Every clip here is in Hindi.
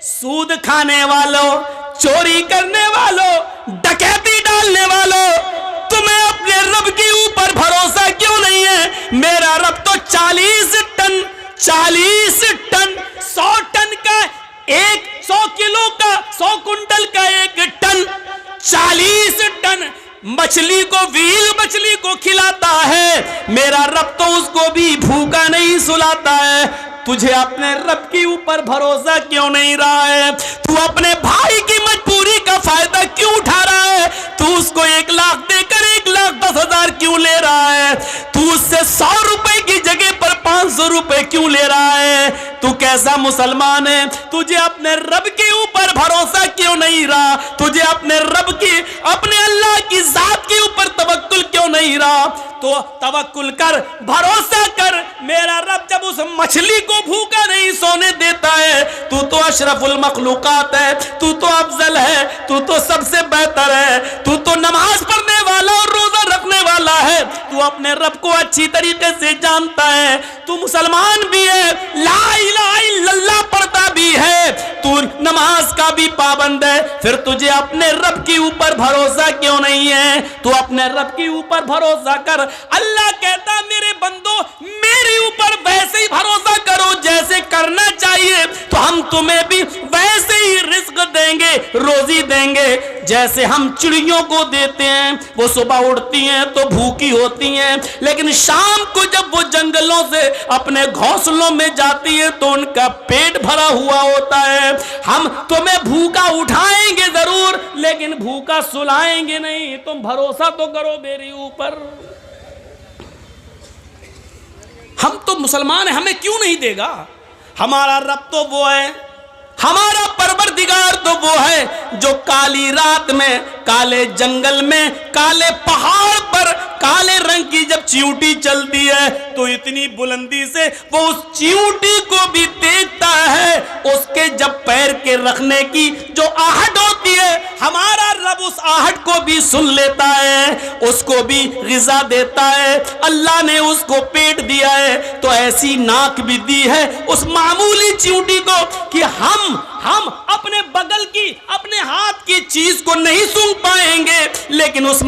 सूद खाने वालों, चोरी करने वालों, डकैती डालने वालों, तुम्हें अपने रब के ऊपर भरोसा क्यों नहीं है? मेरा रब तो 40 टन 100 टन का 100 किलो का 100 कुंटल का 1 टन 40 टन मछली को, व्हील मछली को खिलाता है। मेरा रब तो उसको भी भूखा नहीं सुलाता है। तुझे अपने रब के ऊपर भरोसा क्यों नहीं रहा है? तू अपने भाई की मजबूरी का फायदा क्यों उठा रहा है? तू उसको 1 लाख देकर 1,10,000 क्यों ले रहा है? तू उससे 100 रुपए की जगह पर 500 रुपए क्यों ले रहा है? तू कैसा मुसलमान है? तुझे अपने रब के ऊपर भरोसा क्यों नहीं रहा? तुझे अपने रब की, अपने अल्लाह की जात के ऊपर तवक्कुल क्यों नहीं रहा? तो तवक्कुल कर, भरोसा कर। मेरा रब जब उस मछली को भूखा नहीं सोने देता है, तू तो अशरफुल मखलूकात है, तू तो अफजल है, तू तो सबसे बेहतर है, तू तो नमाज पढ़ने वाला और रोजा रखने वाला है, तू अपने रब को अच्छी तरीके से जानता है, तू मुसलमान भी है, ला इलाहा इल्लल्लाह पढ़ता भी है, तू नमाज का भी पाबंद है, फिर तुझे अपने रब के ऊपर भरोसा क्यों नहीं है? तू अपने रब के ऊपर भरोसा कर। अल्लाह कहता मेरे बंदो मेरे ऊपर वैसे ही भरोसा करो जैसे करना चाहिए, तो हम तुम्हें भी वैसे ही रिस्क देंगे, रोजी देंगे, जैसे हम चिड़ियों को देते हैं। वो सुबह उड़ती हैं तो भूखी होती हैं, लेकिन शाम को जब वो जंगलों से अपने घोंसलों में जाती है तो उनका पेट भरा हुआ होता है। हम तुम्हें भूखा उठाएंगे जरूर, लेकिन भूखा सुलाएंगे नहीं। तुम भरोसा तो करो मेरे ऊपर। हम तो मुसलमान हैं, हमें क्यों नहीं देगा? हमारा रब तो वो है, हमारा परवरदिगार तो वो है जो काली रात में, काले जंगल में, काले पहाड़ पर काले रंग की जब चींटी चलती है तो इतनी बुलंदी से वो उस चींटी को भी देखता है। उसके जब पैर के रखने की जो आहट होती है, हमारा रब उस आहट को भी सुन लेता है, उसको भी ग़िज़ा देता है। अल्लाह ने उसको पेट दिया है तो ऐसी नाक भी दी है उस मामूली चींटी को कि हम अपने बगल की, अपने हाथ की चीज को नहीं सूंघ पाएंगे, लेकिन उस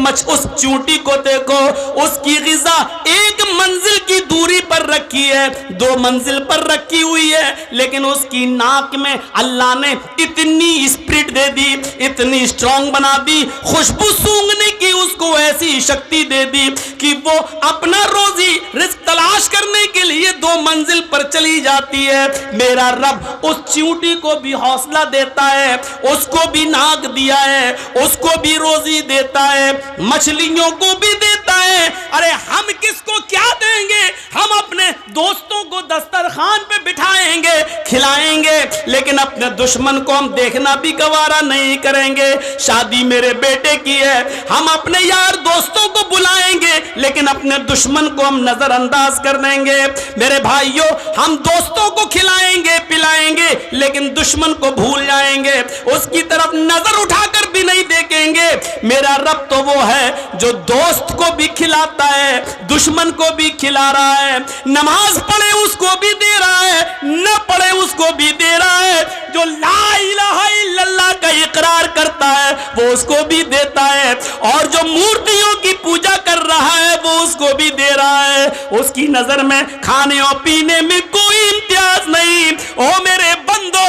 चींटी को देखो, उसकी ग़िज़ा 1 मंजिल की दूरी पर रखी है, 2 मंजिल पर रखी हुई है, लेकिन उसकी नाक में अल्लाह ने इतनी स्पिरिट दे दी, इतनी स्ट्रांग बना दी, खुशबू सूंघने की उसको ऐसी शक्ति दे दी कि वो अपना रोजी रिस्क तलाश करने के लिए 2 मंजिल पर चली जाती है। मेरा रब उस चींटी को भी हौसला देता है, उसको भी नाक दिया है, उसको भी रोजी देता है, मछलियों को भी देता है। अरे हम किसको क्या देंगे? हम अपने दोस्तों को दस्तरखान पे बिठाएंगे, खिलाएंगे, लेकिन अपने दुश्मन को हम देखना भी गवारा नहीं करेंगे। शादी मेरे बेटे की है, हम अपने यार दोस्तों को बुलाएंगे, लेकिन अपने दुश्मन को हम नजरअंदाज कर देंगे। मेरे भाइयों, हम दोस्तों को खिलाएंगे, पिलाएंगे, लेकिन दुश्मन को भूल जाएंगे, उसकी तरफ नजर उठाकर भी नहीं देखेंगे। मेरा रब तो वो है जो दोस्त को भी खिलाता है, दुश्मन को भी खिला रहा है, नमाज पढ़े उसको भी दे रहा है, न पढ़े उसको भी दे रहा है, जो ला इलाहा इल्लल्लाह का इकरार करता है वो उसको भी देता है, और जो मूर्तियों की पूजा कर रहा है वो उसको भी दे रहा है। उसकी नजर में खाने और पीने में कोई इम्तियाज नहीं। ओ मेरे बंदो,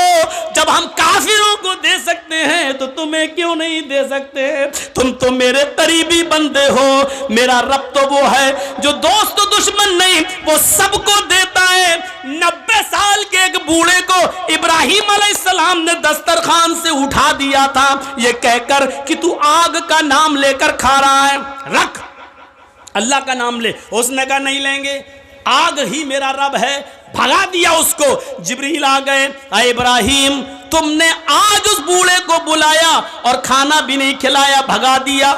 जब हम काफिरों को दे सकते हैं तो तुम्हें क्यों नहीं दे सकते? तुम तो मेरे करीबी बंदे हो। मेरा रब तो वो है जो दोस्त दुश्मन नहीं, वो सबको देता है। 90 साल के एक बूढ़े को इब्राहिम अलैहिस्सलाम ने दस्तरखान से उठा दिया था, ये कहकर कि तू आग का नाम लेकर खा रहा है, रख, अल्लाह का नाम ले। उसने कहा नहीं लेंगे, आग ही मेरा रब है। भगा दिया उसको। जिब्रील आ गए, अरे इब्राहिम, तुमने आज उस बूढ़े को बुलाया और खाना भी नहीं खिलाया, भगा दिया,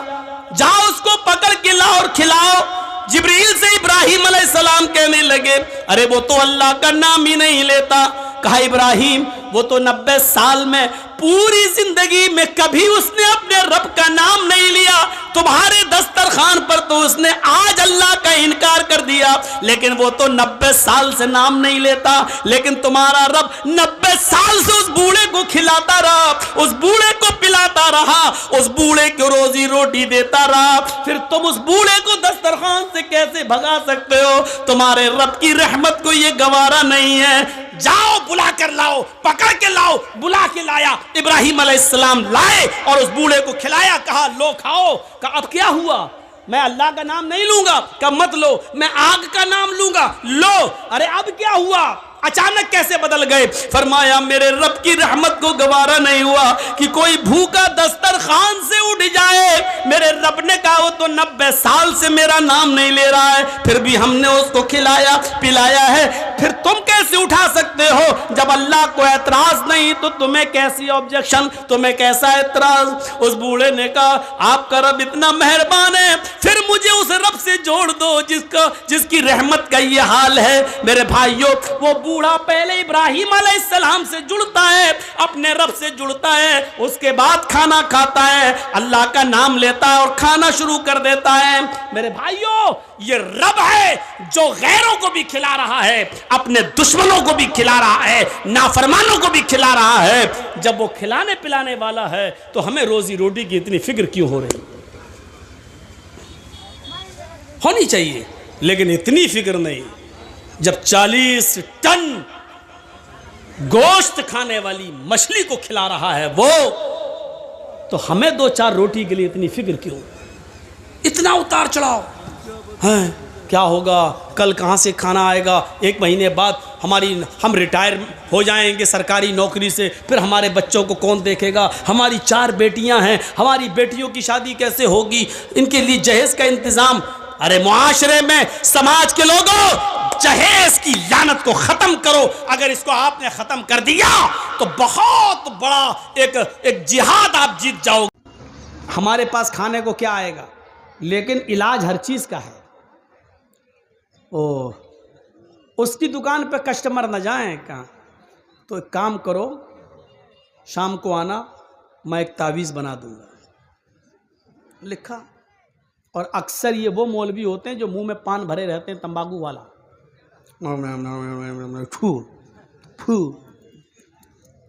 जाओ उसको पकड़ के लाओ और खिलाओ। जिब्रील से इब्राहिम अलैहिस्सलाम कहने लगे, अरे वो तो अल्लाह का नाम ही नहीं लेता। कहा इब्राहिम, वो तो 90 साल में पूरी जिंदगी में कभी उसने अपने रब का नाम नहीं लिया। तुम्हारे दस्तरखान पर तो उसने आज अल्लाह का इनकार कर दिया, लेकिन वो तो 90 साल से नाम नहीं लेता। लेकिन तुम्हारा रब 90 साल से उस बूढ़े को खिलाता रहा, उस बूढ़े को पिलाता रहा, उस बूढ़े को रोजी रोटी देता रहा। फिर तुम उस बूढ़े को दस्तरखान से कैसे भगा सकते हो? तुम्हारे रब की रहमत को ये गवारा नहीं है। जाओ बुला कर लाओ, पकड़ के लाओ। बुला के लाया, इब्राहिम अलैहिस्सलाम लाए और उस बूढ़े को खिलाया। कहा लो खाओ। कहा अब क्या हुआ? मैं अल्लाह का नाम नहीं लूंगा। कहा मत लो, मैं आग का नाम लूंगा। लो। अरे अब क्या हुआ? अचानक कैसे बदल गए? फरमाया मेरे रब की रहमत को गवारा नहीं हुआ कि कोई भूखा दस्तरखान से उठ जाए। मेरे रब ने कहा वो तो 90 साल से मेरा नाम नहीं ले रहा है, फिर भी हमने उसको खिलाया पिलाया है। फिर तुम कैसे उठा सकते हो? जब अल्लाह को एतराज नहीं तो तुम्हें कैसी ऑब्जेक्शन, तुम्हें कैसा एतराज? उस बूढ़े ने कहा आपका रब इतना मेहरबान है, फिर मुझे उस रब से जोड़ दो जिसकी रहमत का ये हाल है। मेरे भाइयों, वो बूढ़ा पहले इब्राहिम अलैहिस्सलाम से जुड़ता है, अपने रब से जुड़ता है, उसके बाद खाना खाता है, अल्लाह का नाम लेता है और खाना शुरू कर देता है। मेरे भाइयों, ये रब है जो गैरों को भी खिला रहा है, अपने दुश्मनों को भी खिला रहा है, नाफरमानों को भी खिला रहा है। जब वो खिलाने पिलाने वाला है तो हमें रोजी रोटी की इतनी फिक्र क्यों हो रही? होनी चाहिए, लेकिन इतनी फिक्र नहीं। जब 40 टन गोश्त खाने वाली मछली को खिला रहा है वो, तो हमें 2-4 रोटी के लिए इतनी फिक्र क्यों? इतना उतार चढ़ाव है? क्या होगा? कल कहाँ से खाना आएगा? 1 महीने बाद हम रिटायर हो जाएंगे सरकारी नौकरी से, फिर हमारे बच्चों को कौन देखेगा? हमारी 4 बेटियां हैं, हमारी बेटियों की शादी कैसे होगी? इनके लिए जहेज का इंतजाम। अरे मुआशरे में, समाज के लोगों, जहेज की लानत को खत्म करो। अगर इसको आपने खत्म कर दिया तो बहुत बड़ा एक जिहाद आप जीत जाओगे। हमारे पास खाने को क्या आएगा, लेकिन इलाज हर चीज का है। ओ, उसकी दुकान पे कस्टमर न जाएं कहाँ? तो एक काम करो, शाम को आना, मैं एक तावीज़ बना दूंगा। लिखा। और अक्सर ये वो मौलवी होते हैं जो मुंह में पान भरे रहते हैं, तंबाकू वाला, फू फू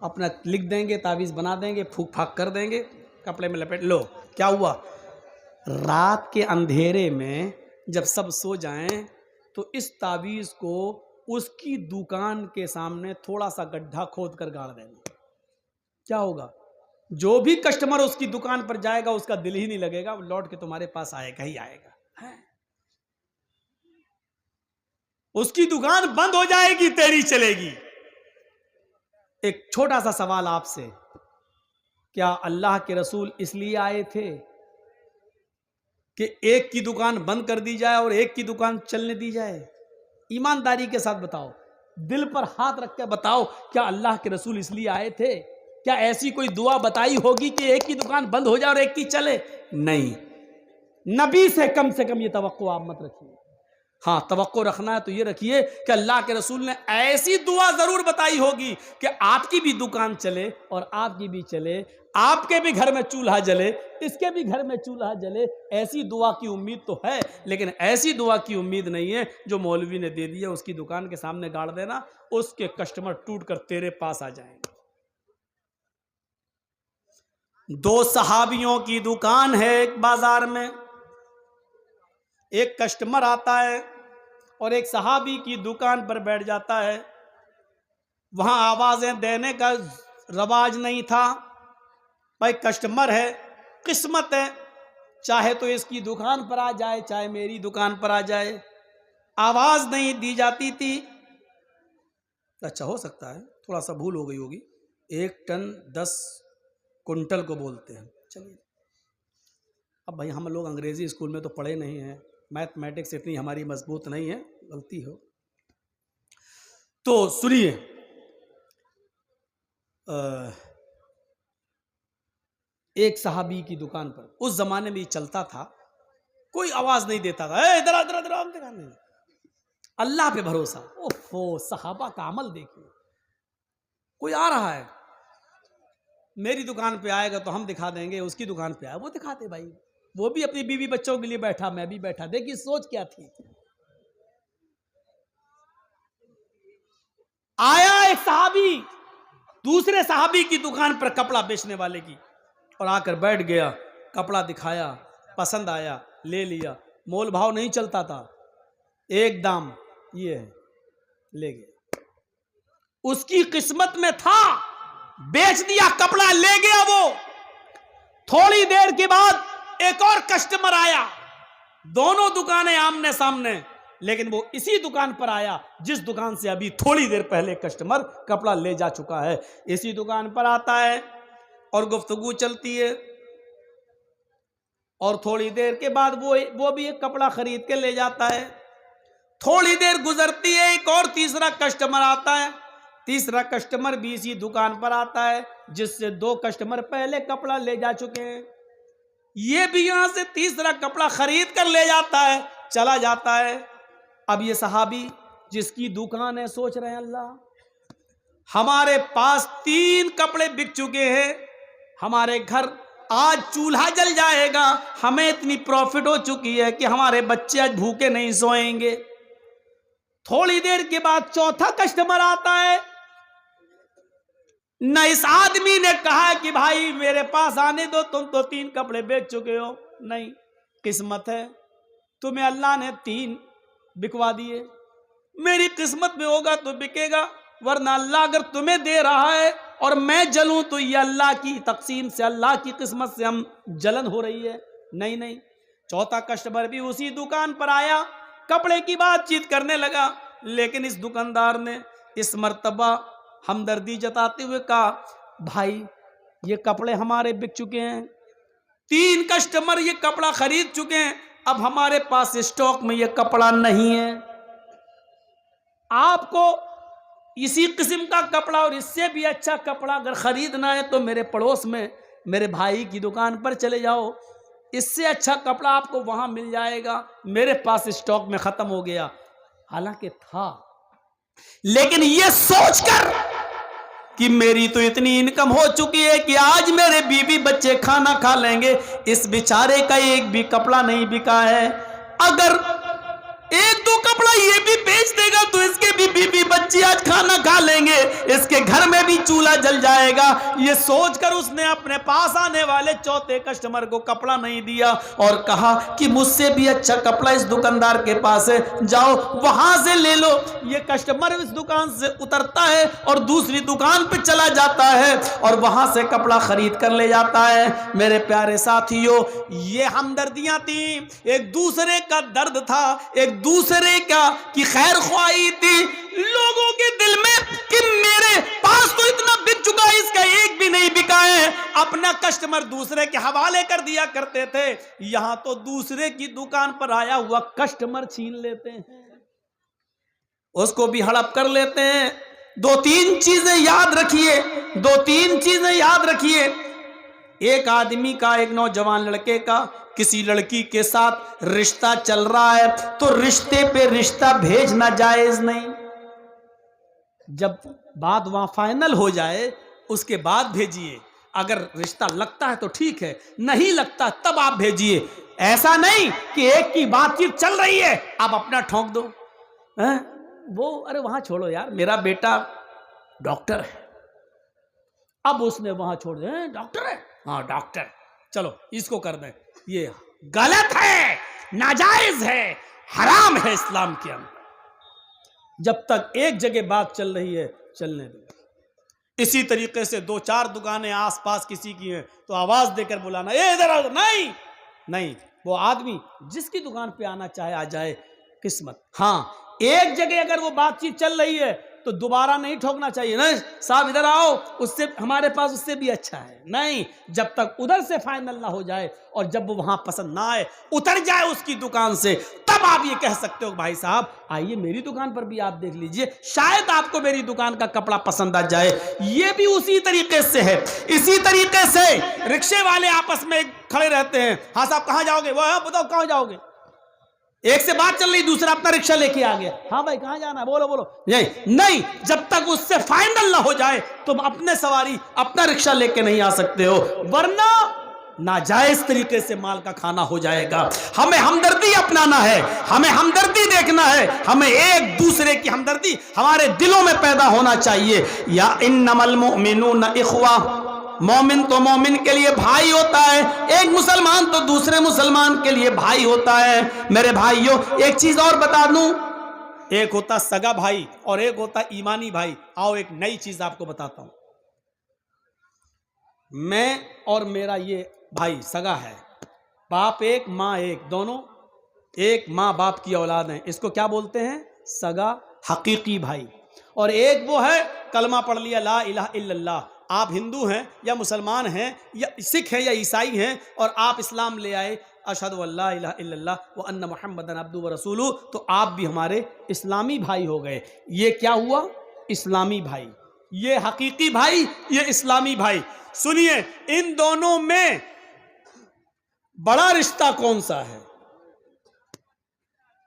अपना लिख देंगे, तावीज़ बना देंगे, फूक फाक कर देंगे, कपड़े में लपेट लो। क्या हुआ? रात के अंधेरे में जब सब सो जाएं तो इस तावीज़ को उसकी दुकान के सामने थोड़ा सा गड्ढा खोद कर गाड़ देना। क्या होगा? जो भी कस्टमर उसकी दुकान पर जाएगा उसका दिल ही नहीं लगेगा, वो लौट के तुम्हारे पास आएगा ही आएगा। है? उसकी दुकान बंद हो जाएगी, तेरी चलेगी। एक छोटा सा सवाल आपसे, क्या अल्लाह के रसूल इसलिए आए थे कि एक की दुकान बंद कर दी जाए और एक की दुकान चलने दी जाए? ईमानदारी के साथ बताओ, दिल पर हाथ रख के बताओ, क्या अल्लाह के रसूल इसलिए आए थे? क्या ऐसी कोई दुआ बताई होगी कि एक की दुकान बंद हो जाए और एक की चले? नहीं। नबी से कम ये तवक्को आप मत रखिए। हाँ, तवक्को रखना है तो ये रखिए कि अल्लाह के रसूल ने ऐसी दुआ जरूर बताई होगी कि आपकी भी दुकान चले और आपकी भी चले, आपके भी घर में चूल्हा जले, इसके भी घर में चूल्हा जले। ऐसी दुआ की उम्मीद तो है, लेकिन ऐसी दुआ की उम्मीद नहीं है जो मौलवी ने दे दी है, उसकी दुकान के सामने गाड़ देना, उसके कस्टमर टूट कर तेरे पास आ जाएंगे। 2 सहाबियों की दुकान है एक बाजार में, एक कस्टमर आता है और एक सहाबी की दुकान पर बैठ जाता है। वहां आवाजें देने का रवाज नहीं था। भाई कस्टमर है, किस्मत है, चाहे तो इसकी दुकान पर आ जाए, चाहे मेरी दुकान पर आ जाए। आवाज नहीं दी जाती थी। अच्छा, हो सकता है थोड़ा सा भूल हो गई होगी। 1 टन 10 कुंटल को बोलते हैं। चलिए, अब भाई हम लोग अंग्रेजी स्कूल में तो पढ़े नहीं हैं, मैथमेटिक्स इतनी हमारी मजबूत नहीं है, गलती हो तो सुनिए। एक सहाबी की दुकान पर, उस जमाने में ये चलता था, कोई आवाज नहीं देता था, इधर इधर इधर नहीं, अल्लाह पे भरोसा। ओहो, सहाबा का अमल देखिए, कोई आ रहा है, मेरी दुकान पे आएगा तो हम दिखा देंगे, उसकी दुकान पे आए वो दिखाते भाई, वो भी अपनी बीवी बच्चों के लिए बैठा, मैं भी बैठा। देखिए सोच क्या थी। आया एक सहाबी दूसरे सहाबी की दुकान पर कपड़ा बेचने वाले की, और आकर बैठ गया, कपड़ा दिखाया, पसंद आया, ले लिया। मोल भाव नहीं चलता था, एक दाम ये है, ले गया। उसकी किस्मत में था, बेच दिया कपड़ा, ले गया वो। थोड़ी देर के बाद एक और कस्टमर आया, दोनों दुकानें आमने सामने, लेकिन वो इसी दुकान पर आया जिस दुकान से अभी थोड़ी देर पहले कस्टमर कपड़ा ले जा चुका है। इसी दुकान पर आता है और गुफ्तगू चलती है, और थोड़ी देर के बाद वो भी एक कपड़ा खरीद के ले जाता है। थोड़ी देर गुजरती है, एक और तीसरा कस्टमर आता है। तीसरा कस्टमर भी इसी दुकान पर आता है जिससे 2 कस्टमर पहले कपड़ा ले जा चुके हैं। ये भी यहां से तीसरा कपड़ा खरीद कर ले जाता है, चला जाता है। अब ये सहाबी जिसकी दुकान है सोच रहे हैं, अल्लाह हमारे पास 3 कपड़े बिक चुके हैं, हमारे घर आज चूल्हा जल जाएगा, हमें इतनी प्रॉफिट हो चुकी है कि हमारे बच्चे आज भूखे नहीं सोएंगे। थोड़ी देर के बाद चौथा कस्टमर आता है। न इस आदमी ने कहा कि भाई मेरे पास आने दो, तुम तो 3 कपड़े बेच चुके हो। नहीं, किस्मत है, तुम्हें अल्लाह ने 3 बिकवा दिए, मेरी किस्मत में होगा तो बिकेगा, वरना अल्लाह अगर तुम्हें दे रहा है और मैं जलूं तो ये अल्लाह की तकसीम से, अल्लाह की किस्मत से हम जलन हो रही है। नहीं नहीं। चौथा कस्टमर भी उसी दुकान पर आया, कपड़े की बातचीत करने लगा, लेकिन इस दुकानदार ने इस मर्तबा हमदर्दी जताते हुए कहा, भाई ये कपड़े हमारे बिक चुके हैं, 3 कस्टमर ये कपड़ा खरीद चुके हैं, अब हमारे पास स्टॉक में ये कपड़ा नहीं है। आपको इसी किस्म का कपड़ा और इससे भी अच्छा कपड़ा अगर खरीदना है तो मेरे पड़ोस में मेरे भाई की दुकान पर चले जाओ, इससे अच्छा कपड़ा आपको वहां मिल जाएगा, मेरे पास स्टॉक में खत्म हो गया। हालांकि था, लेकिन ये सोचकर कि मेरी तो इतनी इनकम हो चुकी है कि आज मेरे बीवी बच्चे खाना खा लेंगे, इस बेचारे का एक भी कपड़ा नहीं बिका है, अगर 1-2 कपड़ा ये भी बेच देगा तो इसके भी बीवी बच्चे आज खाना खा लेंगे, इसके घर में भी चूल्हा जल जाएगा। ये सोचकर उसने अपने पास आने वाले चौथे कस्टमर को कपड़ा नहीं दिया और कहा कि मुझसे भी अच्छा कपड़ा इस दुकानदार के पास है, जाओ वहां से ले लो। ये कस्टमर इस दुकान से उतरता है और दूसरी दुकान पे चला जाता है और वहां से कपड़ा खरीद कर ले जाता है। मेरे प्यारे साथियों, ये हमदर्दियां थी, एक दूसरे का दर्द था, एक दूसरे का की खैर ख्वाही थी लोगों के दिल में कि मेरे पास तो इतना बिक चुका है, इसका एक भी नहीं बिका है। अपना कस्टमर दूसरे के हवाले कर दिया करते थे, यहां तो दूसरे की दुकान पर आया हुआ कस्टमर छीन लेते हैं, उसको भी हड़प कर लेते हैं। 2-3 चीजें याद रखिए, 2-3 चीजें याद रखिए। एक आदमी का, एक नौजवान लड़के का किसी लड़की के साथ रिश्ता चल रहा है तो रिश्ते पे रिश्ता भेजना जायज नहीं। जब बात वहां फाइनल हो जाए उसके बाद भेजिए, अगर रिश्ता लगता है तो ठीक है, नहीं लगता तब आप भेजिए। ऐसा नहीं कि एक की बातचीत चल रही है आप अपना ठोक दो, हैं? वो अरे वहां छोड़ो यार, मेरा बेटा डॉक्टर है, अब उसने वहां छोड़ दिया, डॉक्टर है, हाँ डॉक्टर, चलो इसको कर दें। ये गलत है, नाजायज है, हराम है इस्लाम के अंदर। जब तक एक जगह बात चल रही है चलने दो। इसी तरीके से 2-4 दुकानें आसपास किसी की हैं तो आवाज देकर बुलाना, ए इधर आओ, नहीं नहीं, वो आदमी जिसकी दुकान पे आना चाहे आ जाए, किस्मत। हाँ, एक जगह अगर वो बातचीत चल रही है तो दोबारा नहीं ठोकना चाहिए, नहीं साहब इधर आओ, उससे हमारे पास उससे भी अच्छा है, नहीं, जब तक उधर से फाइनल ना हो जाए और जब वो वहां पसंद ना आए, उतर जाए उसकी दुकान से, तब आप ये कह सकते हो भाई साहब आइए मेरी दुकान पर भी आप देख लीजिए, शायद आपको मेरी दुकान का कपड़ा पसंद आ जाए। ये भी उसी तरीके से है। इसी तरीके से रिक्शे वाले आपस में खड़े रहते हैं, हाँ साहब कहाँ जाओगे, वो बताओ कहाँ जाओगे, एक से बात चल रही, दूसरा अपना रिक्शा लेके आ गया, हाँ भाई कहां जाना है, बोलो बोलो, नहीं, जब तक उससे फाइनल ना हो जाए तुम अपने सवारी अपना रिक्शा लेके नहीं आ सकते हो, वरना नाजायज तरीके से माल का खाना हो जाएगा। हमें हमदर्दी अपनाना है, हमें हमदर्दी देखना है, हमें एक दूसरे की हमदर्दी हमारे दिलों में पैदा होना चाहिए। या इन्नमल मुमिनून इख्वा, मोमिन तो मोमिन के लिए भाई होता है, एक मुसलमान तो दूसरे मुसलमान के लिए भाई होता है। मेरे भाइयों, एक चीज और बता दूं, एक होता सगा भाई और एक होता ईमानी भाई। आओ एक नई चीज आपको बताता हूं। मैं और मेरा ये भाई सगा है, बाप एक माँ एक, दोनों एक माँ बाप की औलाद हैं, इसको क्या बोलते हैं? सगा हकीकी भाई। और एक वो है कलमा पढ़ लिया ला इलाहा इल्लल्लाह, आप हिंदू हैं या मुसलमान हैं या सिख हैं या ईसाई हैं और आप इस्लाम ले आए, अशहदु अल्ला इलाहा इल्लल्लाह व अन्ना मुहम्मदन अब्दुहु व रसूलुहु, तो आप भी हमारे इस्लामी भाई हो गए। ये क्या हुआ? इस्लामी भाई। ये हकीकी भाई, ये इस्लामी भाई। सुनिए, इन दोनों में बड़ा रिश्ता कौन सा है?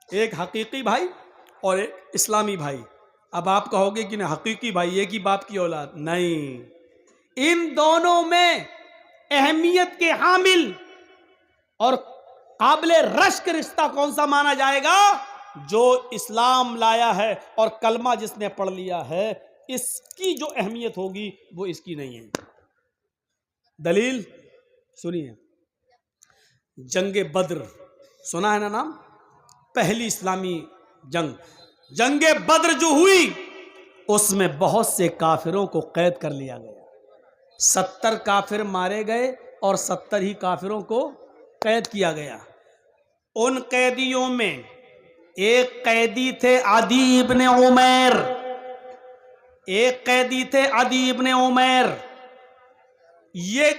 एक हकीकी भाई और एक इस्लामी भाई। अब आप कहोगे कि ना हकीकी भाई एक ही बाप की औलाद, नहीं, इन दोनों में अहमियत के हामिल और काबिले रश्क रिश्ता कौन सा माना जाएगा? जो इस्लाम लाया है और कलमा जिसने पढ़ लिया है, इसकी जो अहमियत होगी वो इसकी नहीं है। दलील सुनिए, जंगे बद्र सुना है ना नाम? पहली इस्लामी जंगे बद्र जो हुई, उसमें बहुत से काफिरों को कैद कर लिया गया। 70 काफिर मारे गए और 70 ही काफिरों को कैद किया गया। उन कैदियों में एक कैदी थे आदी इब्ने उमैर, एक कैदी थे आदी इब्ने उमैर। ये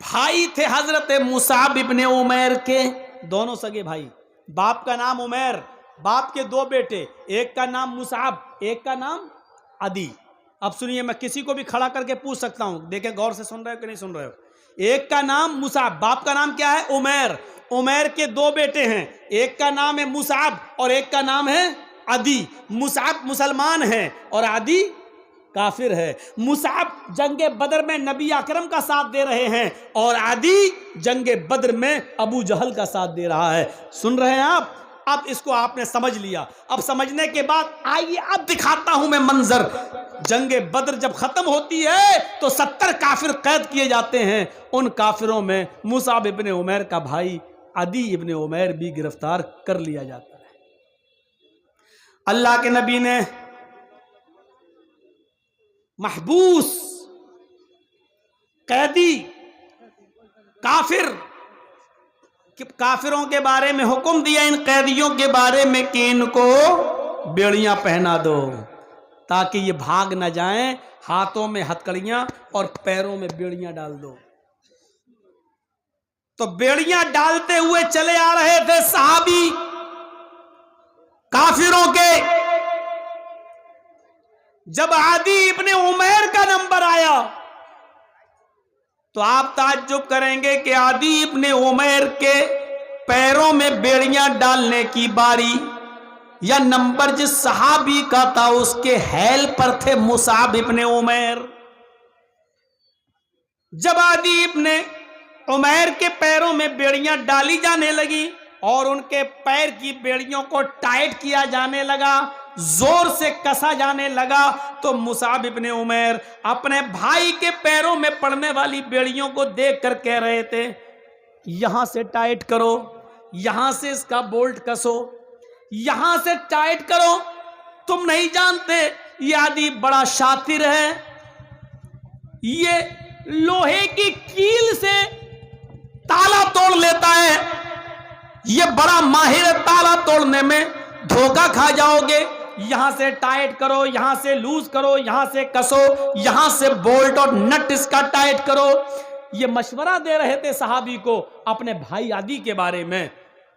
भाई थे हजरत मुसाब इब्ने उमैर के, दोनों सगे भाई। बाप का नाम उमैर, बाप के 2 बेटे, एक का नाम मुसाब, एक का नाम आदी। अब सुनिए, मैं किसी को भी खड़ा करके पूछ सकता हूं, देखें गौर से सुन रहे हो कि नहीं सुन रहे हो। एक का नाम मुसाब, बाप का नाम क्या है? उमैर। उमैर के 2 बेटे हैं, एक का नाम है मुसाब और एक का नाम है आदी। मुसाब मुसलमान है और आदी काफिर है। मुसाब जंगे बदर में नबी अकरम का साथ दे रहे हैं और आदी जंगे बदर में अबू जहल का साथ दे रहा है। सुन रहे हैं आप? अब इसको आपने समझ लिया। अब समझने के बाद आइए अब दिखाता हूं मैं मंजर। जंगे बद्र जब खत्म होती है तो 70 काफिर कैद किए जाते हैं। उन काफिरों में मुसाब इब्ने उमैर का भाई अदी इब्ने उमैर भी गिरफ्तार कर लिया जाता है। अल्लाह के नबी ने महबूस कैदी काफिरों के बारे में हुक्म दिया, इन कैदियों के बारे में कि इनको बेड़ियां पहना दो ताकि ये भाग न जाएं। हाथों में हथकड़ियां और पैरों में बेड़ियां डाल दो। तो बेड़ियां डालते हुए चले आ रहे थे सहाबी काफिरों के। जब आदी इब्ने उमैर का नंबर आया तो आप ताज्जुब करेंगे कि आदी इब्ने उमैर के पैरों में बेड़ियां डालने की बारी या नंबर जिस सहाबी का था उसके हैल पर थे मुसाब इब्ने उमैर। जब आदी इब्ने उमैर के पैरों में बेड़ियां डाली जाने लगी और उनके पैर की बेड़ियों को टाइट किया जाने लगा, जोर से कसा जाने लगा, तो मुसाब इब्ने उमैर अपने भाई के पैरों में पड़ने वाली बेड़ियों को देखकर कह रहे थे, यहां से टाइट करो, यहां से इसका बोल्ट कसो, यहां से टाइट करो। तुम नहीं जानते ये आदि बड़ा शातिर है, ये लोहे की कील से ताला तोड़ लेता है, ये बड़ा माहिर है ताला तोड़ने में, धोखा खा जाओगे। यहां से टाइट करो, यहां से लूज करो, यहां से कसो, यहां से बोल्ट और नट इसका टाइट करो। ये मशवरा दे रहे थे सहाबी को अपने भाई आदी के बारे में।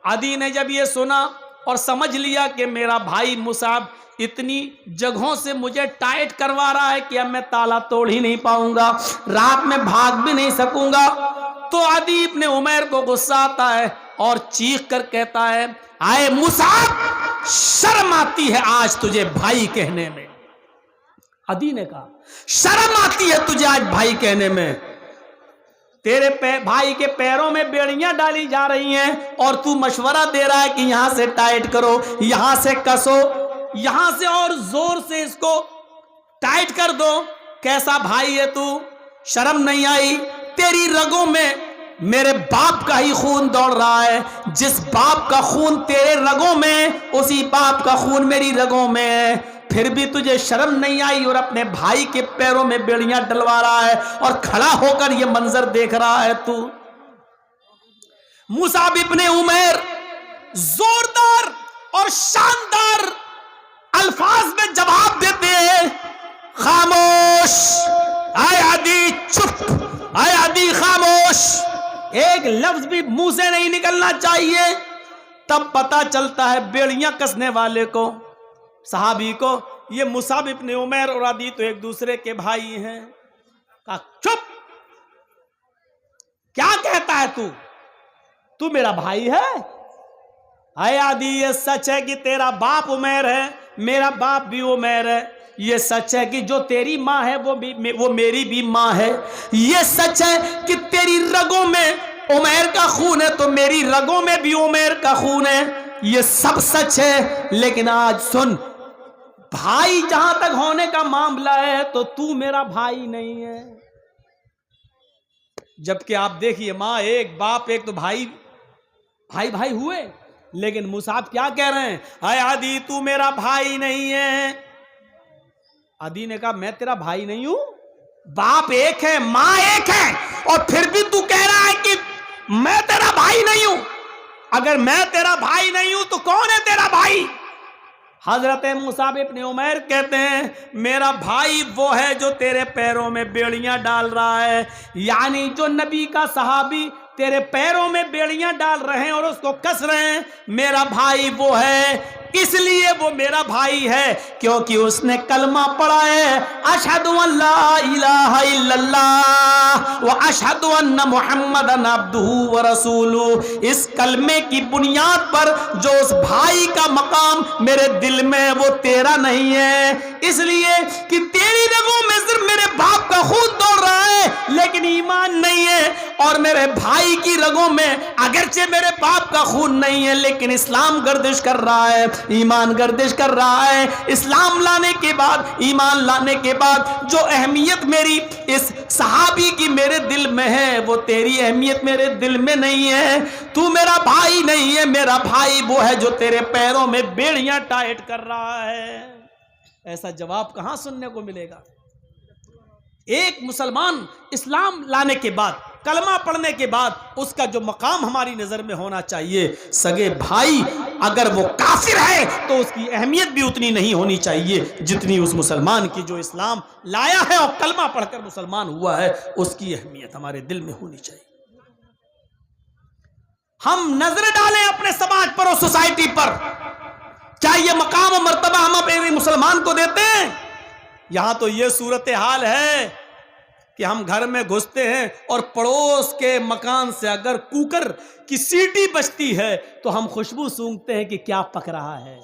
आदी ने जब ये सुना और समझ लिया कि मेरा भाई मुसाब इतनी जगहों से मुझे टाइट करवा रहा है कि अब मैं ताला तोड़ ही नहीं पाऊंगा, रात में भाग भी नहीं सकूंगा, तो आदी इब्ने उमैर को गुस्सा आता है और चीख कर कहता है, आए मुसाब, शर्म आती है आज तुझे भाई कहने में। अदी ने कहा शर्म आती है तुझे आज भाई कहने में। तेरे भाई के पैरों में बेड़ियां डाली जा रही हैं और तू मशवरा दे रहा है कि यहां से टाइट करो, यहां से कसो, यहां से और जोर से इसको टाइट कर दो। कैसा भाई है तू? शर्म नहीं आई? तेरी रगों में मेरे बाप का ही खून दौड़ रहा है। जिस बाप का खून तेरे रगों में, उसी बाप का खून मेरी रगों में है। फिर भी तुझे शर्म नहीं आई और अपने भाई के पैरों में बेड़ियां डलवा रहा है और खड़ा होकर यह मंजर देख रहा है तू। मुसाब इब्ने उमैर जोरदार और शानदार अल्फाज में जवाब देते हैं, खामोश, आए आदि चुप, आए आदि खामोश। एक लफ्ज भी मुंह से नहीं निकलना चाहिए। तब पता चलता है बेड़ियां कसने वाले को, सहाबी को, ये मुसाब इब्ने उमैर और आदि तो एक दूसरे के भाई हैं। कहा चुप, क्या कहता है तू मेरा भाई है? आए आदि ये सच है कि तेरा बाप उमैर है, मेरा बाप भी उमैर है। ये सच है कि जो तेरी माँ है वो मेरी भी माँ है। ये सच है कि तेरी रगों में उमैर का खून है तो मेरी रगों में भी उमैर का खून है। ये सब सच है। लेकिन आज सुन, भाई जहां तक होने का मामला है तो तू मेरा भाई नहीं है। जबकि आप देखिए, माँ एक बाप एक, तो भाई भाई भाई हुए। लेकिन मुसाब क्या कह रहे हैं? हाय आदि तू मेरा भाई नहीं है। आदि ने कहा मैं तेरा भाई नहीं हूं, बाप एक है, मां एक है, और फिर भी तू कह रहा है कि मैं तेरा भाई नहीं हूं। अगर मैं तेरा भाई नहीं हूं तो कौन है तेरा भाई? हजरत मुसाब इब्ने उमैर कहते हैं मेरा भाई वो है जो तेरे पैरों में बेड़ियां डाल रहा है। यानी जो नबी का सहाबी तेरे पैरों में बेड़ियां डाल रहे हैं और उसको कस रहे हैं, मेरा भाई वो है। इसलिए वो मेरा भाई है क्योंकि उसने कलमा पढ़ा है, अशहदु अल्ला इलाहा इल्लल्लाह व अशहदु अन्ना मुहम्मदन अब्दुहु व रसूलुहु। इस कलमे की बुनियाद पर जो उस भाई का मकाम मेरे दिल में, वो तेरा नहीं है। इसलिए कि तेरी रगों में सिर्फ मेरे बाप का खून दौड़ रहा है लेकिन ईमान नहीं है, और मेरे भाई की रगों में अगरचे मेरे बाप का खून नहीं है लेकिन इस्लाम गर्दिश कर रहा है, ईमान गर्दिश कर रहा है। इस्लाम लाने के बाद, ईमान लाने के बाद जो अहमियत मेरी इस सहाबी की मेरे दिल में है, वो तेरी अहमियत मेरे दिल में नहीं है। तू मेरा भाई नहीं है, मेरा भाई वो है जो तेरे पैरों में बेड़ियां टाइट कर रहा है। ऐसा जवाब कहां सुनने को मिलेगा? एक मुसलमान इस्लाम लाने के बाद, कलमा पढ़ने के बाद उसका जो मकाम हमारी नजर में होना चाहिए, सगे भाई अगर वो काफिर है तो उसकी अहमियत भी उतनी नहीं होनी चाहिए जितनी उस मुसलमान की जो इस्लाम लाया है और कलमा पढ़कर मुसलमान हुआ है, उसकी अहमियत हमारे दिल में होनी चाहिए। हम नजर डालें अपने समाज पर और सोसाइटी पर, क्या ये मकाम और मर्तबा हम अपने मुसलमान को देते हैं? यहां तो ये सूरत हाल है कि हम घर में घुसते हैं और पड़ोस के मकान से अगर कुकर की सीटी बजती है तो हम खुशबू सूंघते हैं कि क्या पक रहा है,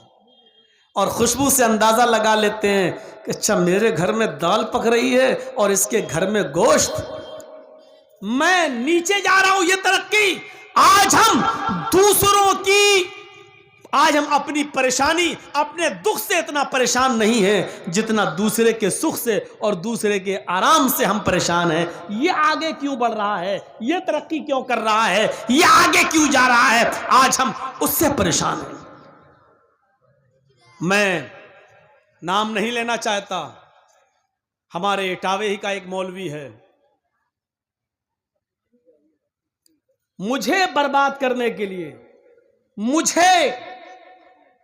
और खुशबू से अंदाजा लगा लेते हैं कि अच्छा मेरे घर में दाल पक रही है और इसके घर में गोश्त। मैं नीचे जा रहा हूं, ये तरक्की। आज हम दूसरों की, आज हम अपनी परेशानी, अपने दुख से इतना परेशान नहीं हैं जितना दूसरे के सुख से और दूसरे के आराम से हम परेशान हैं। ये आगे क्यों बढ़ रहा है, ये तरक्की क्यों कर रहा है, ये आगे क्यों जा रहा है, आज हम उससे परेशान हैं। मैं नाम नहीं लेना चाहता, हमारे इटावे ही का एक मौलवी है, मुझे बर्बाद करने के लिए, मुझे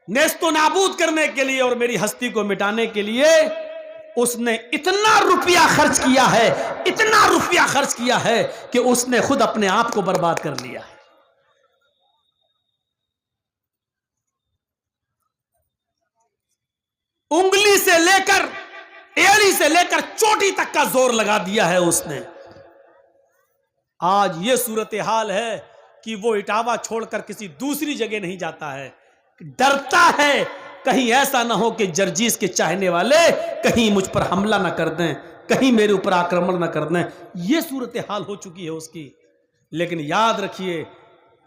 नेस्तो नाबूद करने के लिए और मेरी हस्ती को मिटाने के लिए उसने इतना रुपया खर्च किया है, इतना रुपया खर्च किया है कि उसने खुद अपने आप को बर्बाद कर लिया है। उंगली से लेकर, एड़ी से लेकर चोटी तक का जोर लगा दिया है उसने। आज ये सूरत हाल है कि वो इटावा छोड़कर किसी दूसरी जगह नहीं जाता है, डरता है कहीं ऐसा ना हो कि जर्जीस के चाहने वाले कहीं मुझ पर हमला ना कर दें, कहीं मेरे ऊपर आक्रमण ना कर दें। ये सूरत हाल हो चुकी है उसकी। लेकिन याद रखिए,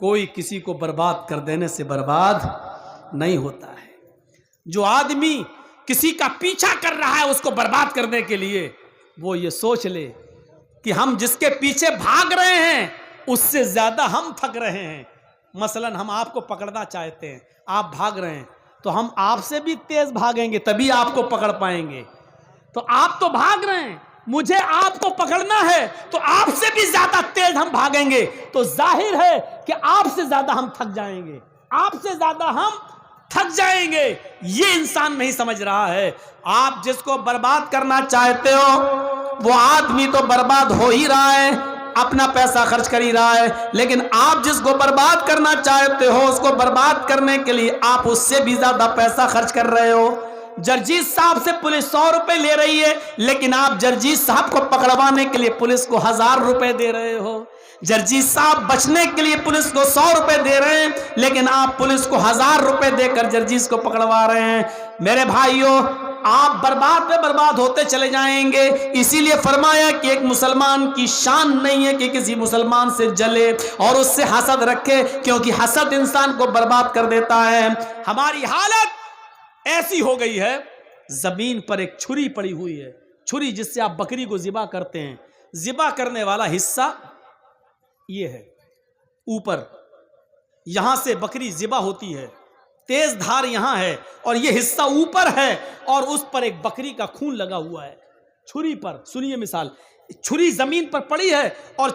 कोई किसी को बर्बाद कर देने से बर्बाद नहीं होता है। जो आदमी किसी का पीछा कर रहा है उसको बर्बाद करने के लिए, वो ये सोच ले कि हम जिसके पीछे भाग रहे हैं उससे ज्यादा हम थक रहे हैं। मसलन हम आपको पकड़ना चाहते हैं, आप भाग रहे हैं, तो हम आपसे भी तेज भागेंगे तभी आपको पकड़ पाएंगे। तो आप तो भाग रहे हैं, मुझे आपको पकड़ना है, तो आपसे भी ज्यादा तेज हम भागेंगे, तो जाहिर है कि आपसे ज्यादा हम थक जाएंगे, आपसे ज्यादा हम थक जाएंगे। ये इंसान नहीं समझ रहा है। आप जिसको बर्बाद करना चाहते हो वो आदमी तो बर्बाद हो ही रहा है, अपना पैसा खर्च कर ही रहा है, लेकिन आप जिसको बर्बाद करना चाहते हो उसको बर्बाद करने के लिए आप उससे भी ज्यादा पैसा खर्च कर रहे हो। जर्जीस साहब से पुलिस 100 रुपए ले रही है, लेकिन आप जर्जीस साहब को पकड़वाने के लिए पुलिस को 1000 रुपए दे रहे हो। जर्जीस साहब बचने के लिए पुलिस को 100 रुपए दे रहे हैं, लेकिन आप पुलिस को 1000 रुपए देकर जर्जीस को पकड़वा रहे हैं। मेरे भाइयों, आप बर्बाद पे बर्बाद होते चले जाएंगे। इसीलिए फरमाया कि एक मुसलमान की शान नहीं है कि किसी मुसलमान से जले और उससे हसद रखे, क्योंकि हसद इंसान को बर्बाद कर देता है। हमारी हालत ऐसी हो गई है, जमीन पर एक छुरी पड़ी हुई है, छुरी जिससे आप बकरी को ज़िबा करते हैं। ज़िबा करने वाला हिस्सा ये है, ऊपर यहां से बकरी ज़िबा होती है, तेज धार यहां है और ये हिस्सा ऊपर है और उस पर एक बकरी का खून लगा हुआ है छुरी पर। सुनिए मिसाल, छुरी जमीन पर पड़ी है और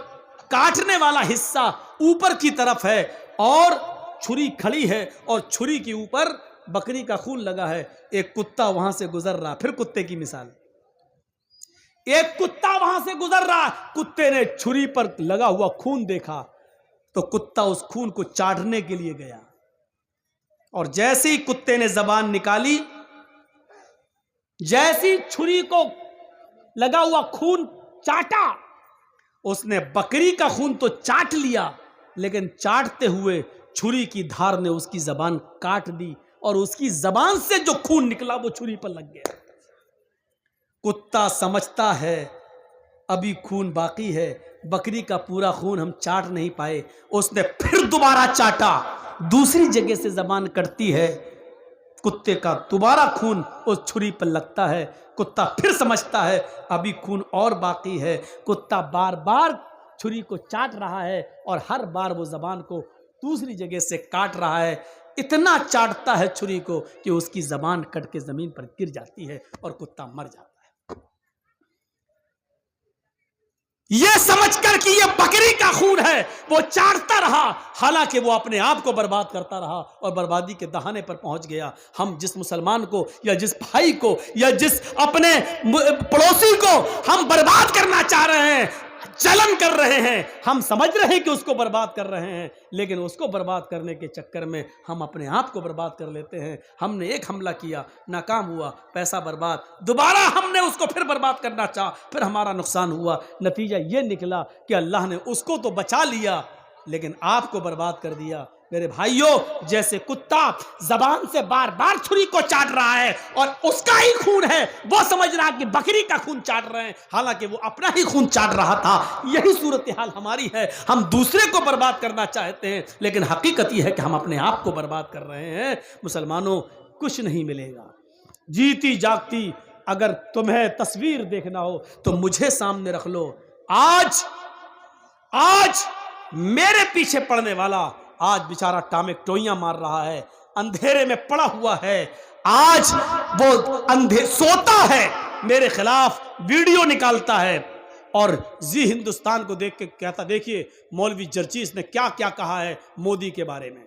काटने वाला हिस्सा ऊपर की तरफ है और छुरी खड़ी है और छुरी के ऊपर बकरी का खून लगा है। एक कुत्ता वहां से गुजर रहा, फिर कुत्ते की मिसाल, एक कुत्ता वहां से गुजर रहा, कुत्ते ने छुरी पर लगा हुआ खून देखा तो कुत्ता उस खून को चाटने के लिए गया और जैसे ही कुत्ते ने जबान निकाली, जैसी छुरी को लगा हुआ खून चाटा, उसने बकरी का खून तो चाट लिया, लेकिन चाटते हुए छुरी की धार ने उसकी जबान काट दी और उसकी जबान से जो खून निकला वो छुरी पर लग गया। कुत्ता समझता है अभी खून बाकी है, बकरी का पूरा खून हम चाट नहीं पाए। उसने फिर दोबारा चाटा, दूसरी जगह से जबान कटती है, कुत्ते का दोबारा खून उस छुरी पर लगता है। कुत्ता फिर समझता है अभी खून और बाकी है। कुत्ता बार बार छुरी को चाट रहा है और हर बार वो जबान को दूसरी जगह से काट रहा है। इतना चाटता है छुरी को कि उसकी जबान कट के जमीन पर गिर जाती है और कुत्ता मर जाता है। यह समझकर कि यह बकरी का खून है वो चाटता रहा, हालांकि वो अपने आप को बर्बाद करता रहा और बर्बादी के दहाने पर पहुंच गया। हम जिस मुसलमान को या जिस भाई को या जिस अपने पड़ोसी को हम बर्बाद करना चाह रहे हैं, जलन कर रहे हैं, हम समझ रहे हैं कि उसको बर्बाद कर रहे हैं, लेकिन उसको बर्बाद करने के चक्कर में हम अपने आप को बर्बाद कर लेते हैं। हमने एक हमला किया, नाकाम हुआ, पैसा बर्बाद, दोबारा हमने उसको फिर बर्बाद करना चाहा, फिर हमारा नुकसान हुआ। नतीजा ये निकला कि अल्लाह ने उसको तो बचा लिया लेकिन आपको बर्बाद कर दिया। मेरे भाइयों, जैसे कुत्ता जबान से बार बार छुरी को चाट रहा है और उसका ही खून है, वो समझ रहा कि बकरी का खून चाट रहे हैं, हालांकि वो अपना ही खून चाट रहा था। यही सूरत हाल हमारी है। हम दूसरे को बर्बाद करना चाहते हैं, लेकिन हकीकत यह है कि हम अपने आप को बर्बाद कर रहे हैं। मुसलमानों, कुछ नहीं मिलेगा। जीती जागती अगर तुम्हें तस्वीर देखना हो तो मुझे सामने रख लो। आज मेरे पीछे पड़ने वाला आज बेचारा टामेक टोइयां मार रहा है, अंधेरे में पड़ा हुआ है, आज वो सोता है, मेरे खिलाफ वीडियो निकालता है और जी हिंदुस्तान को देख के कहता, देखिए मौलवी जर्जीस ने क्या क्या कहा है मोदी के बारे में,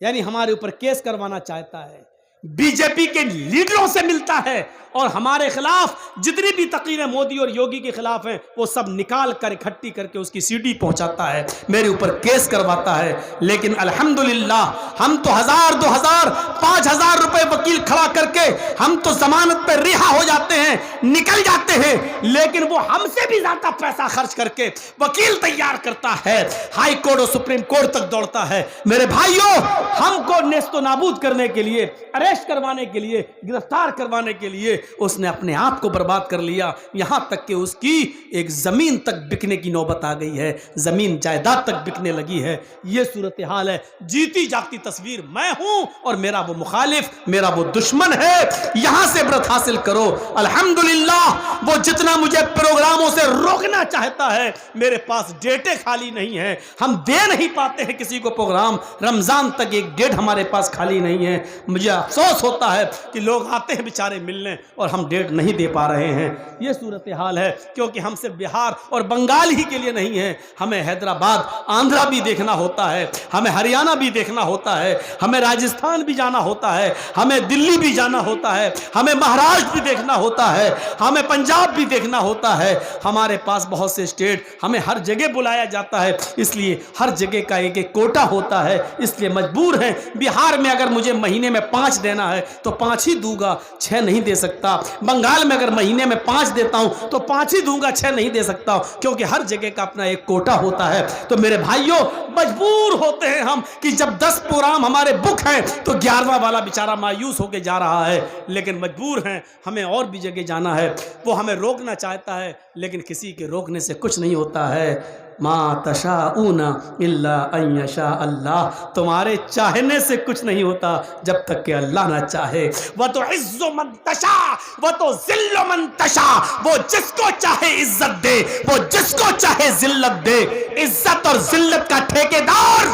यानी हमारे ऊपर केस करवाना चाहता है। बीजेपी के लीडरों से मिलता है और हमारे खिलाफ जितनी भी तकरीरें मोदी और योगी के खिलाफ हैं वो सब निकाल कर इकट्ठी करके उसकी सीडी पहुंचाता है, मेरे ऊपर केस करवाता है। लेकिन अल्हम्दुलिल्लाह हम तो 1000, 2000, 5000 रुपए वकील खड़ा करके हम तो जमानत पर रिहा हो जाते हैं, निकल जाते हैं। लेकिन वो हमसे भी ज्यादा पैसा खर्च करके वकील तैयार करता है, हाई कोर्ट और सुप्रीम कोर्ट तक दौड़ता है। मेरे भाइयों, हमको नेस्तो नाबूद करने के लिए, अरेस्ट करवाने के लिए, गिरफ्तार करवाने के लिए उसने अपने आप को बर्बाद कर लिया। यहां तक कि उसकी एक जमीन तक बिकने की नौबत आ गई है, जमीन जायदाद तक बिकने लगी है। यह सूरत हाल है। जीती जागती तस्वीर मैं हूं और मेरा वो मुखालिफ, मेरा वो दुश्मन है। यहां से इबरत हासिल करो। अल्हम्दुलिल्लाह वो जितना मुझे प्रोग्रामों से रोकना चाहता है, मेरे पास डेटें खाली नहीं है, हम दे नहीं पाते हैं किसी को प्रोग्राम। रमजान तक एक डेट हमारे पास खाली नहीं है। मुझे अफसोस होता है कि लोग आते हैं बेचारे मिलने और हम डेट नहीं दे पा रहे हैं। यह सूरत हाल है, क्योंकि हम सिर्फ बिहार और बंगाल ही के लिए नहीं है, हमें हैदराबाद, आंध्रा भी देखना होता है, हमें हरियाणा भी देखना होता है, हमें राजस्थान भी जाना होता है, हमें दिल्ली भी जाना होता है, हमें महाराष्ट्र भी देखना होता है, हमें पंजाब भी देखना होता है। हमारे पास बहुत से स्टेट, हमें हर जगह बुलाया जाता है, इसलिए हर जगह का एक एक कोटा होता है, इसलिए मजबूर हैं। बिहार में अगर मुझे महीने में 5 देना है तो 5 ही दूंगा, 6 नहीं दे सकता। बंगाल में अगर महीने में 5 देता हूं तो 5 ही दूंगा, 6 नहीं दे सकता, क्योंकि हर जगह का अपना एक कोटा होता है। तो मेरे भाइयों, मजबूर होते हैं हम कि जब 10 प्रोग्राम हमारे बुक हैं तो 11वां वाला बेचारा मायूस होकर जा रहा है। लेकिन मजबूर हैं, हमें और भी जगह जाना है। वो हमें रोकना चाहता है, लेकिन किसी के रोकने से कुछ नहीं होता है। मा तशाऊना इल्ला अन यशा अल्लाह, तुम्हारे चाहने से कुछ नहीं होता जब तक कि अल्लाह ना चाहे। वह तो इज्जो मन तशा, वह तो जिल्लो मन तशा, वो जिसको चाहे इज्जत दे, वो जिसको चाहे जिल्लत दे। इज्जत और जिल्लत का ठेकेदार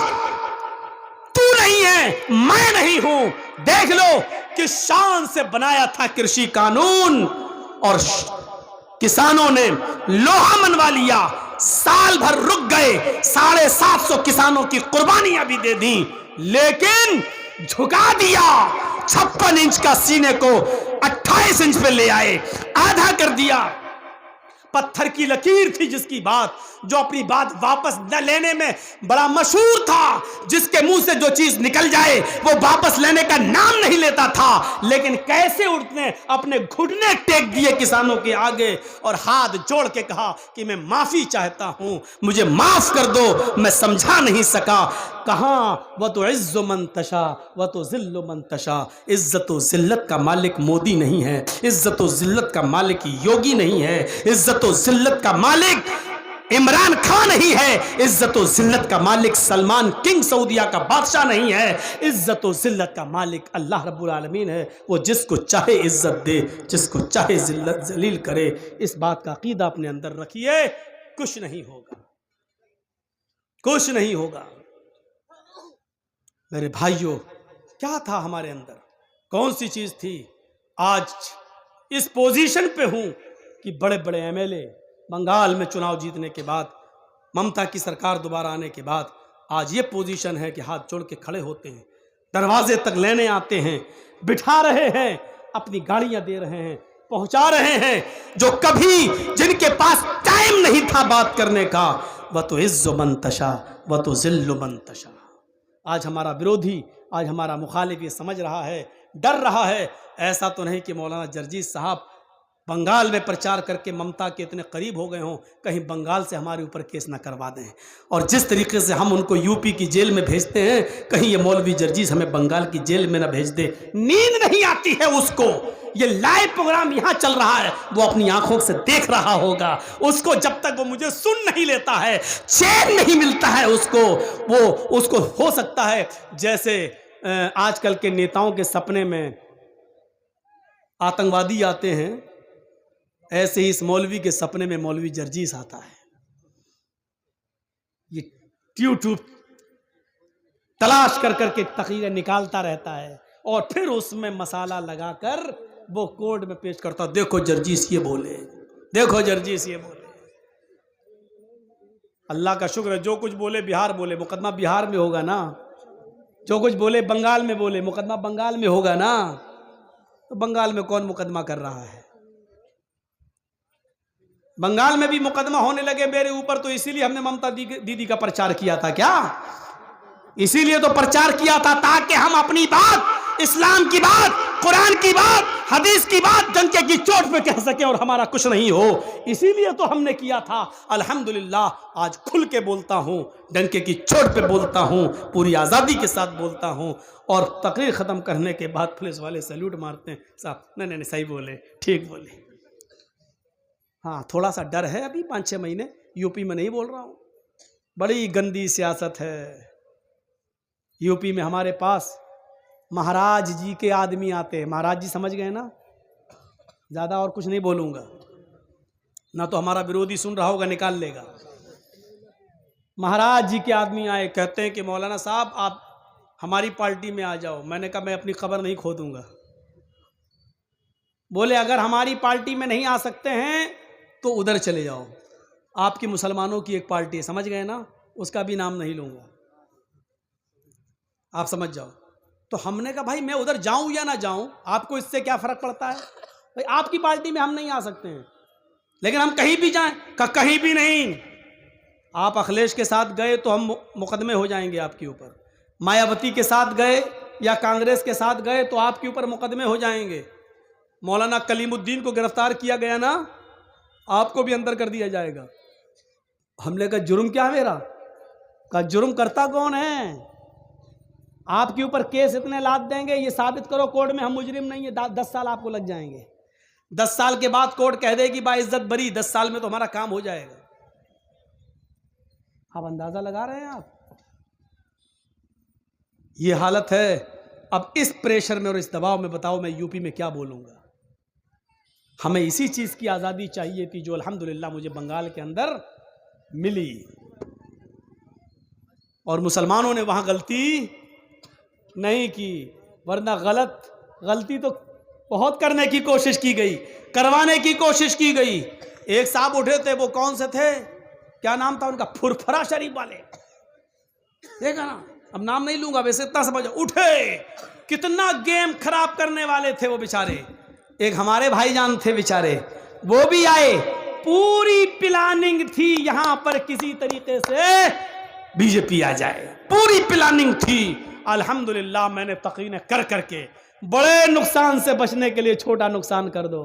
तू नहीं है, मैं नहीं हूं। देख लो कि शान से बनाया था कृषि कानून और किसानों ने लोहा मनवा लिया, साल भर रुक गए, 750 किसानों की कुर्बानियां भी दे दी, लेकिन झुका दिया। 56 इंच का सीने को 28 इंच पे ले आए, आधा कर दिया। पत्थर की लकीर थी जिसकी बात, जो अपनी बात वापस न लेने में बड़ा मशहूर था, जिसके मुंह से जो चीज निकल जाए वो वापस लेने का नाम नहीं लेता था। लेकिन कैसे उठने अपने घुटने टेक दिए किसानों के आगे और हाथ जोड़ के कहा कि मैं माफी चाहता हूं, मुझे माफ कर दो, मैं समझा नहीं सका। कहाँ वह तो इज्जो मन तशा, वह तो जिल्लो मन तशा। इज्जत व जिल्लत का मालिक मोदी नहीं है, इज्जत व जिल्लत का मालिक योगी नहीं है, इज्जत व जिल्लत का मालिक इमरान खान नहीं है, इज्जत व जिल्लत का मालिक सलमान किंग सऊदिया का बादशाह नहीं है। इज्जत व जिल्लत का मालिक अल्लाह रब्बुल आलमीन है। वो जिसको चाहे इज्जत दे, जिसको चाहे जिल्लत जलील करे। इस बात का अकीदा अपने अंदर रखिए, कुछ नहीं होगा, कुछ नहीं होगा। मेरे भाइयों, क्या था हमारे अंदर, कौन सी चीज थी? आज इस पोजीशन पे हूं कि बड़े बड़े एमएलए बंगाल में चुनाव जीतने के बाद, ममता की सरकार दोबारा आने के बाद आज ये पोजीशन है कि हाथ जोड़ के खड़े होते हैं, दरवाजे तक लेने आते हैं, बिठा रहे हैं, अपनी गाड़ियां दे रहे हैं, पहुंचा रहे हैं। जो कभी जिनके पास टाइम नहीं था बात करने का, वह तो इज्जो मन तशा, वह तो जिल्लो मन तशा। आज हमारा विरोधी, आज हमारा मुखालिफ ये समझ रहा है, डर रहा है। ऐसा तो नहीं कि मौलाना जर्जीस साहब बंगाल में प्रचार करके ममता के इतने करीब हो गए हों, कहीं बंगाल से हमारे ऊपर केस ना करवा दें। और जिस तरीके से हम उनको यूपी की जेल में भेजते हैं, कहीं ये मौलवी जर्जीस हमें बंगाल की जेल में ना भेज दे। नींद नहीं आती है उसको, ये लाइव प्रोग्राम यहाँ चल रहा है, वो अपनी आंखों से देख रहा होगा। उसको जब तक वो मुझे सुन नहीं लेता है, चैन नहीं मिलता है उसको। वो उसको हो सकता है जैसे आजकल के नेताओं के सपने में आतंकवादी आते हैं, ऐसे ही इस मौलवी के सपने में मौलवी जर्जीस आता है। ये यूट्यूब तलाश कर करके तकरीरें निकालता रहता है और फिर उसमें मसाला लगाकर वो कोर्ट में पेश करता, देखो जर्जीस ये बोले, देखो जर्जीस ये बोले। अल्लाह का शुक्र है, जो कुछ बोले बिहार बोले, मुकदमा बिहार में होगा ना, जो कुछ बोले बंगाल में बोले, मुकदमा बंगाल में होगा ना, तो बंगाल में कौन मुकदमा कर रहा है? बंगाल में भी मुकदमा होने लगे मेरे ऊपर, तो इसीलिए हमने ममता दीदी का प्रचार किया था क्या? इसीलिए तो प्रचार किया था ताकि हम अपनी बात, इस्लाम की बात, कुरान की बात, हदीस की बात डंके की चोट पे कह सके और हमारा कुछ नहीं हो। इसीलिए तो हमने किया था। अल्हम्दुलिल्लाह आज खुल के बोलता हूं, डंके की चोट पे बोलता हूं, पूरी आज़ादी के साथ बोलता हूं। और तकरीर ख़त्म करने के बाद पुलिस वाले सैल्यूट मारते हैं, साहब नहीं नहीं सही बोले, ठीक बोले। हाँ थोड़ा सा डर है अभी 5-6 महीने, यूपी में नहीं बोल रहा हूँ। बड़ी गंदी सियासत है यूपी में। हमारे पास महाराज जी के आदमी आते हैं, महाराज जी समझ गए ना, ज़्यादा और कुछ नहीं बोलूँगा, ना तो हमारा विरोधी सुन रहा होगा निकाल लेगा। महाराज जी के आदमी आए, कहते हैं कि मौलाना साहब आप हमारी पार्टी में आ जाओ। मैंने कहा मैं अपनी खबर नहीं खो दूंगा। बोले अगर हमारी पार्टी में नहीं आ सकते हैं तो उधर चले जाओ, आपकी मुसलमानों की एक पार्टी है, समझ गए ना, उसका भी नाम नहीं लूँगा, आप समझ जाओ। तो हमने कहा भाई मैं उधर जाऊं या ना जाऊं, आपको इससे क्या फर्क पड़ता है? भाई आपकी पार्टी में हम नहीं आ सकते हैं, लेकिन हम कहीं भी जाएं। कहीं भी नहीं। आप अखिलेश के साथ गए तो हम मुकदमे हो जाएंगे आपके ऊपर, मायावती के साथ गए या कांग्रेस के साथ गए तो आपके ऊपर मुकदमे हो जाएंगे। मौलाना कलीमुद्दीन को गिरफ्तार किया गया ना, आपको भी अंदर कर दिया जाएगा। हमने कहा जुर्म क्या है मेरा? कहा जुर्म करता कौन है? आपके ऊपर केस इतने लाद देंगे, ये साबित करो कोर्ट में हम मुजरिम नहीं है, 10 साल आपको लग जाएंगे। 10 साल के बाद कोर्ट कह देगी बाइज्जत बरी, 10 साल में तो हमारा काम हो जाएगा। आप अंदाजा लगा रहे हैं आप? ये हालत है। अब इस प्रेशर में और इस दबाव में बताओ मैं यूपी में क्या बोलूंगा? हमें इसी चीज की आजादी चाहिए थी जो अल्हम्दुलिल्लाह मुझे बंगाल के अंदर मिली, और मुसलमानों ने वहां गलती नहीं की, वरना गलती तो बहुत करने की कोशिश की गई, करवाने की कोशिश की गई। एक साहब उठे थे, वो कौन से थे, क्या नाम था उनका, फुरफरा शरीफ वाले, देखा ना, अब नाम नहीं लूंगा, वैसे इतना समझ, उठे, कितना गेम खराब करने वाले थे वो बेचारे। एक हमारे भाईजान थे बेचारे, वो भी आए, पूरी प्लानिंग थी यहां पर किसी तरीके से बीजेपी आ जाए, पूरी प्लानिंग थी। अल्हम्दुलिल्लाह मैंने तकीने कर करके बड़े नुकसान से बचने के लिए छोटा नुकसान कर दो।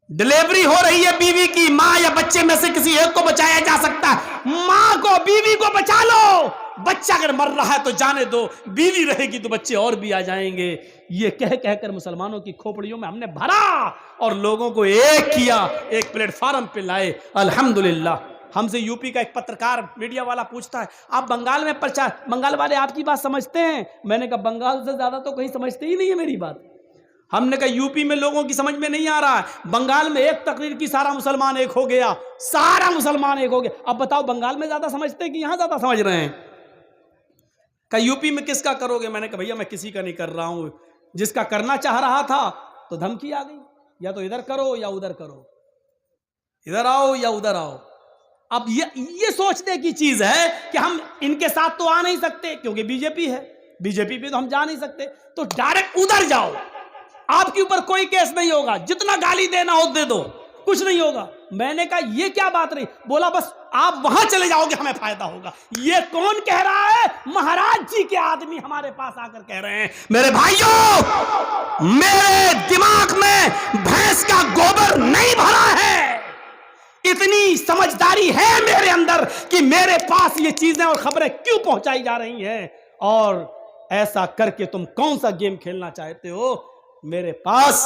डिलीवरी हो रही है बीवी की, माँ या बच्चे में से किसी एक को बचाया जा सकता है, माँ को बीवी को बचा लो। बच्चा अगर मर रहा है तो जाने दो, बीवी रहेगी तो बच्चे और भी आ जाएंगे। ये कह कहकर मुसलमानों की खोपड़ियों में हमने भरा और लोगों को एक किया, एक प्लेटफार्म पे लाए। अल्हम्दुलिल्लाह हमसे यूपी का एक पत्रकार मीडिया वाला पूछता है आप बंगाल में प्रचार, बंगाल वाले आपकी बात समझते हैं? मैंने कहा बंगाल से ज्यादा तो कहीं समझते ही नहीं है मेरी बात। हमने कहा यूपी में लोगों की समझ में नहीं आ रहा है, बंगाल में एक तकरीर की सारा मुसलमान एक हो गया, सारा मुसलमान एक हो गया। अब बताओ बंगाल में ज्यादा समझते हैं कि यहां ज्यादा समझ रहे हैं? कहा यूपी में किसका करोगे? मैंने कहा भैया मैं किसी का नहीं कर रहा हूं, जिसका करना चाह रहा था तो धमकी आ गई, या तो इधर करो या उधर करो, इधर आओ या उधर आओ। अब ये सोचने की चीज है कि हम इनके साथ तो आ नहीं सकते क्योंकि बीजेपी है, बीजेपी पे तो हम जा नहीं सकते, तो डायरेक्ट उधर जाओ, आपके ऊपर कोई केस नहीं होगा, जितना गाली देना हो दे दो, कुछ नहीं होगा। मैंने कहा ये क्या बात रही? बोला बस आप वहां चले जाओगे हमें फायदा होगा। ये कौन कह रहा है? महाराज जी के आदमी हमारे पास आकर कह रहे हैं। मेरे भाइयों, मेरे दिमाग में भैंस का गोबर नहीं भरा है, इतनी समझदारी है मेरे अंदर कि मेरे पास ये चीजें और खबरें क्यों पहुंचाई जा रही हैं, और ऐसा करके तुम कौन सा गेम खेलना चाहते हो। मेरे पास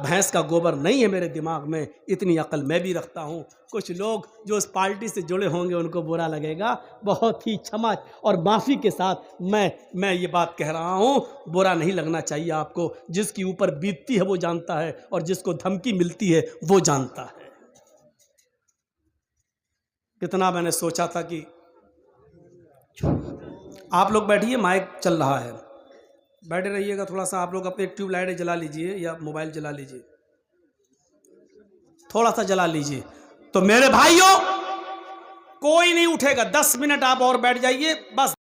भैंस का गोबर नहीं है मेरे दिमाग में, इतनी अकल मैं भी रखता हूं। कुछ लोग जो उस पार्टी से जुड़े होंगे उनको बुरा लगेगा, बहुत ही क्षमा और माफी के साथ मैं ये बात कह रहा हूं, बुरा नहीं लगना चाहिए आपको। जिसकी ऊपर बीतती है वो जानता है, और जिसको धमकी मिलती है वो जानता है। कितना मैंने सोचा था कि आप लोग बैठिए, माइक चल रहा है, बैठे रहिएगा थोड़ा सा। आप लोग अपने ट्यूबलाइट जला लीजिए या मोबाइल जला लीजिए, थोड़ा सा जला लीजिए। तो मेरे भाइयों कोई नहीं उठेगा, 10 मिनट आप और बैठ जाइए बस।